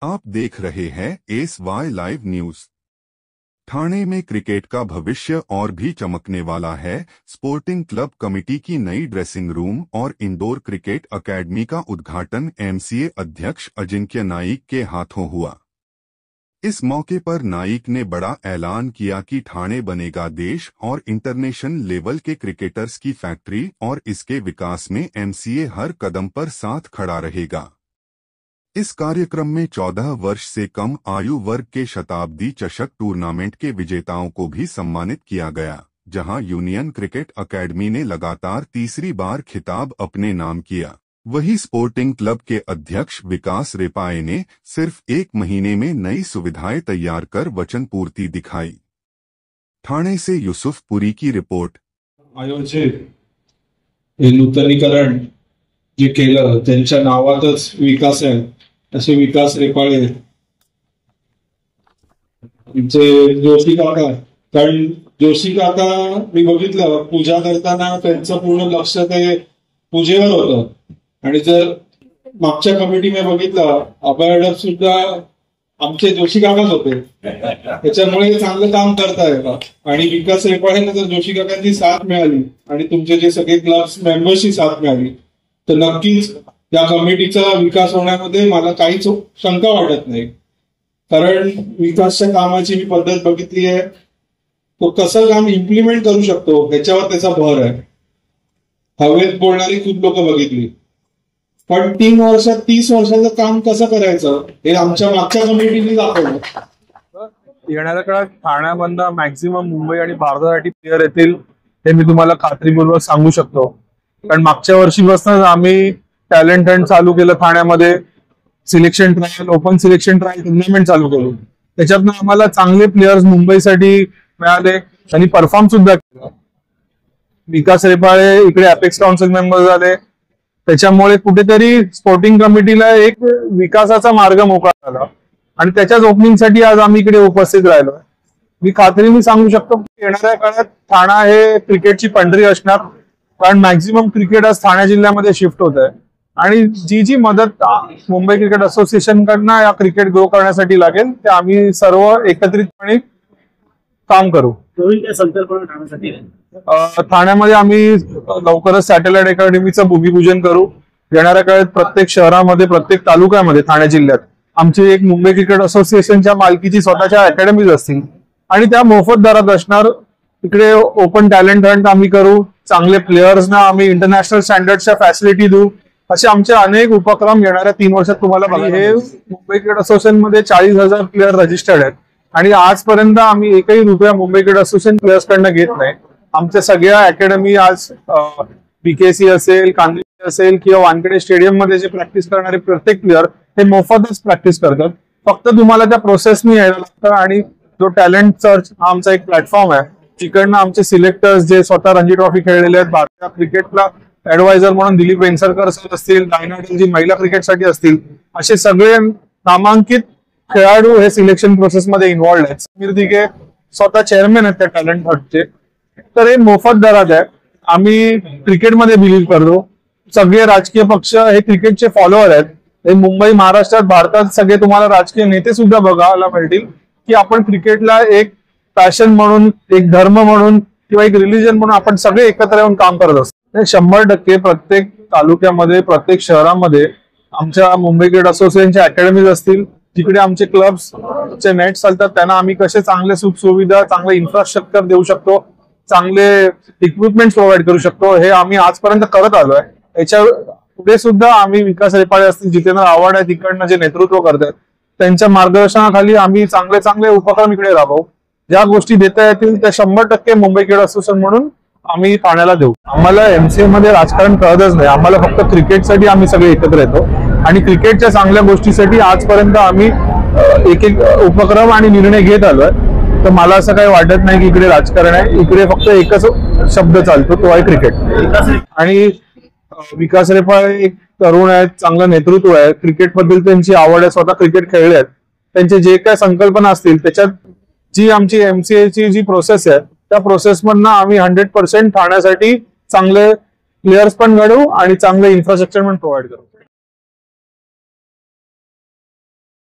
आप देख रहे हैं SY लाइव न्यूज। ठाणे में क्रिकेट का भविष्य और भी चमकने वाला है। स्पोर्टिंग क्लब कमेटी की नई ड्रेसिंग रूम और इंडोर क्रिकेट एकेडमी का उद्घाटन MCA अध्यक्ष अजिंक्य नाइक के हाथों हुआ। इस मौके पर नाइक ने बड़ा ऐलान किया कि ठाणे बनेगा देश और इंटरनेशनल लेवल के क्रिकेटर्स की फैक्ट्री और इसके विकास में MCA हर कदम पर साथ खड़ा रहेगा। इस कार्यक्रम में 14 वर्ष से कम आयु वर्ग के शताब्दी चषक टूर्नामेंट के विजेताओं को भी सम्मानित किया गया, जहां यूनियन क्रिकेट एकेडमी ने लगातार तीसरी बार खिताब अपने नाम किया। वहीं स्पोर्टिंग क्लब के अध्यक्ष विकास रेपाए ने सिर्फ 1 महीने में नई सुविधाएं तैयार कर वचन पूर्ति दिखाई। ठाणे से यूसुफ पुरी की रिपोर्ट। आयोजित हे नूतनीकरण जे केलं त्यांच्या नावातच विकास आहे असे विकास रेपाळे जोशी काका, कारण जोशी काका मी बघितलं पूजा करताना त्यांचं पूर्ण लक्ष ते पूजेवर होतं। आणि जर मागच्या कमिटीने बघितलं अभय सुद्धा आमचे जोशी काकाच होते, त्याच्यामुळे चांगलं काम करतायत। आणि विकास रेपाळेंना जर जोशी काकांची साथ मिळाली आणि तुमचे जे सगळे क्लब्स मेंबर्सची साथ मिळाली तर नक्कीच या कमिटीचा विकास होण्यामध्ये मला काहीच शंका वाटत नाही। कारण विकासच्या कामाची मी पद्धत बघितली आहे, तो कसं काम इम्प्लिमेंट करू शकतो ह्याच्यावर त्याचा भर आहे। हवेत बोलणारी खूप लोक बघितली, पण 3 वर्षात 30 वर्षाचं काम कसं करायचं हे आमच्या मागच्या कमिटीने दाखवलं। येणाऱ्या काळात ठाण्यामधनं मॅक्झिमम मुंबई आणि भारतासाठी प्लेयर येतील हे मी तुम्हाला खात्रीपूर्वक सांगू शकतो। कारण मागच्या वर्षीपासून आम्ही टॅलेंट हंट चालू केलं ठाण्यामध्ये, selection trial, open selection trial tournament चालू केलं। त्याच्यातनं आम्हाला चांगले प्लेयर्स मुंबईसाठी मिळाले आणि परफॉर्म सुद्धा केला। विकास रेपाळे इकडे अपेक्स काउन्सिल मेंबर झाले, त्याच्यामुळे कुठेतरी स्पोर्टिंग कमिटीला एक विकासाचा मार्ग मोकळा झाला आणि त्याच्याच ओपनिंगसाठी आज आम्ही इकडे उपस्थित राहिलोय। मी खात्रीने सांगू शकतो की येणाऱ्या काळात ठाणा हे क्रिकेटची पंढरी असणार, कारण मॅक्झिमम क्रिकेट आज ठाणे जिल्ह्यामध्ये शिफ्ट होत आहे आणि जी मदत मुंबई क्रिकेट असोसिएशन कडनं या क्रिकेट ग्रो करण्यासाठी लागेल ते आम्ही सर्व एकत्रितपणे काम करू। ठाण्यामध्ये आम्ही लवकरच सॅटेलाइट अकॅडमीचं भूमिपूजन करू। येणाऱ्या काळात प्रत्येक शहरामध्ये, प्रत्येक तालुक्यामध्ये ठाणे जिल्ह्यात आमची एक मुंबई क्रिकेट असोसिएशनच्या मालकीची स्वतःच्या अकॅडमीज असतील आणि त्या मोफत दरात असणार। इकडे ओपन टॅलेंट हंट आम्ही करू, चांगले प्लेयर्सना आम्ही इंटरनॅशनल स्टँडर्डच्या फॅसिलिटी देऊ, असे आमचे अनेक उपक्रम येणाऱ्या 3 वर्षात तुम्हाला बघायला। हे मुंबई क्रिकेट असोसिएशन मध्ये 40,000 प्लेयर रजिस्टर्ड आहेत आणि आजपर्यंत आम्ही एकही रुपया मुंबई क्रिकेट असोसिएशन प्लेयर्स कडनं घेत नाही। आमच्या सगळ्या अकॅडमी आज BKC असेल, कांदिवली असेल किंवा वानखेडे स्टेडियम मध्ये जे प्रॅक्टिस करणारे प्रत्येक प्लेयर हे मोफतच प्रॅक्टिस करतात। फक्त तुम्हाला त्या प्रोसेसनी यायला लागतं आणि जो टॅलेंट सर्च हा आमचा एक प्लॅटफॉर्म आहे, जिकडनं आमचे सिलेक्टर्स जे स्वतः रणजी ट्रॉफी खेळलेले आहेत, भारतीय क्रिकेटला ऍडवायझर म्हणून दिलीप वेंगसरकर सर असतील, डायना जी महिला क्रिकेटसाठी असतील, असे सगळे नामांकित खेळाडू हे सिलेक्शन प्रोसेसमध्ये इन्व्हॉल्ड आहेत। समीर दिघे स्वतः चेअरमॅन आहेत त्या टॅलेंट हंटचे। तर हे मोफत दरात आहे। आम्ही क्रिकेटमध्ये बिलीव्ह करतो। सगळे राजकीय पक्ष हे क्रिकेटचे फॉलोअर आहेत। हे मुंबई, महाराष्ट्रात, भारतात सगळे तुम्हाला राजकीय नेते सुद्धा बघायला मिळतील की आपण क्रिकेटला एक पॅशन म्हणून, एक धर्म म्हणून किंवा एक रिलिजन म्हणून आपण सगळे एकत्र येऊन काम करत असतो। 100% प्रत्येक तालुक्यामध्ये, प्रत्येक शहरामध्ये आमच्या मुंबई क्रिकेट असोसिएशनच्या अकॅडमीज असतील, जिकडे आमचे क्लब्सचे नेट चालतात, त्यांना आम्ही कसे चांगले सुख सुविधा, चांगले इन्फ्रास्ट्रक्चर देऊ शकतो, चांगले इक्विपमेंट प्रोव्हाइड करू शकतो, हे आम्ही आजपर्यंत करत आलोय। याच्या पुढे सुद्धा आम्ही विकास रेपाळे असतील, जितेंद्र आव्हाड आहे तिकडनं जे नेतृत्व करतात, त्यांच्या मार्गदर्शनाखाली आम्ही चांगले चांगले उपक्रम इकडे राबवू। ज्या गोष्टी देता येतील त्या 100% मुंबई क्रिकेट असोसिएशन म्हणून आम्ही ठाण्याला देऊ। आम्हाला MCA मध्ये राजकारण कळतच नाही, आम्हाला फक्त क्रिकेटसाठी आम्ही सगळे एकत्र येतो आणि क्रिकेटच्या चांगल्या गोष्टीसाठी आजपर्यंत आम्ही एक उपक्रम आणि निर्णय घेत आलोय। तर मला असं काही वाटत नाही की इकडे राजकारण आहे, इकडे फक्त एकच शब्द चालतो, तो आहे क्रिकेट। आणि विकास रेपाळे एक तरुण आहेत, चांगलं नेतृत्व आहे, क्रिकेटबद्दल त्यांची आवड आहे, स्वतः क्रिकेट खेळले आहेत, त्यांचे जे काही संकल्पना असतील त्याच्यात जी आमची MCA ची जी प्रोसेस आहे त्या प्रोसेस मधनं आम्ही 100% ठाण्यासाठी चांगले प्लेयर्स पण घडवू आणि चांगले इन्फ्रास्ट्रक्चर पण प्रोव्हाइड करू।